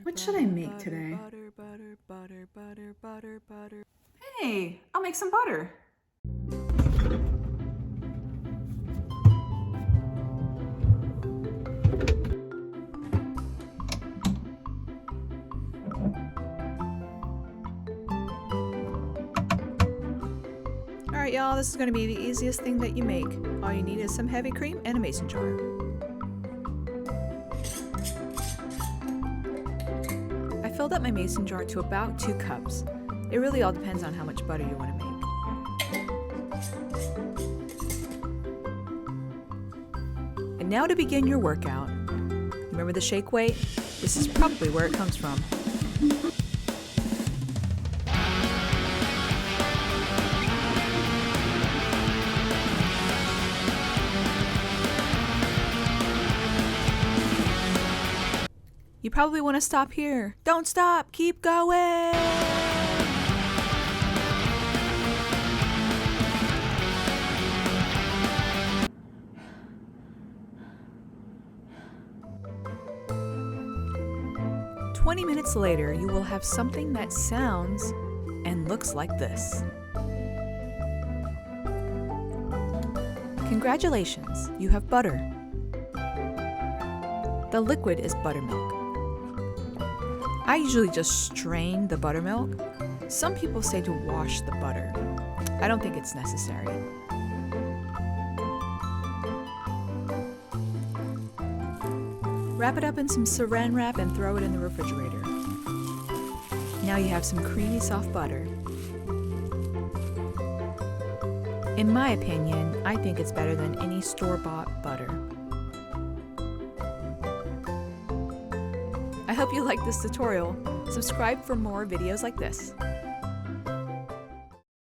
What should I make today? Hey, I'll make some butter. Alright y'all, this is going to be the easiest thing that you make. All you need is some heavy cream and a mason jar. I filled up my mason jar to about 2 cups. It really all depends on how much butter you want to make. And now to begin your workout. Remember the shake weight? This is probably where it comes from. You probably want to stop here. Don't stop, keep going! "20 minutes later, you will have something that sounds and looks like this. Congratulations, you have butter. The liquid is buttermilk. I usually just strain the buttermilk. Some people say to wash the butter. I don't think it's necessary. Wrap it up in some saran wrap and throw it in the refrigerator. Now you have some creamy soft butter. In my opinion, I think it's better than any store-bought butter. I hope you liked this tutorial. Subscribe for more videos like this.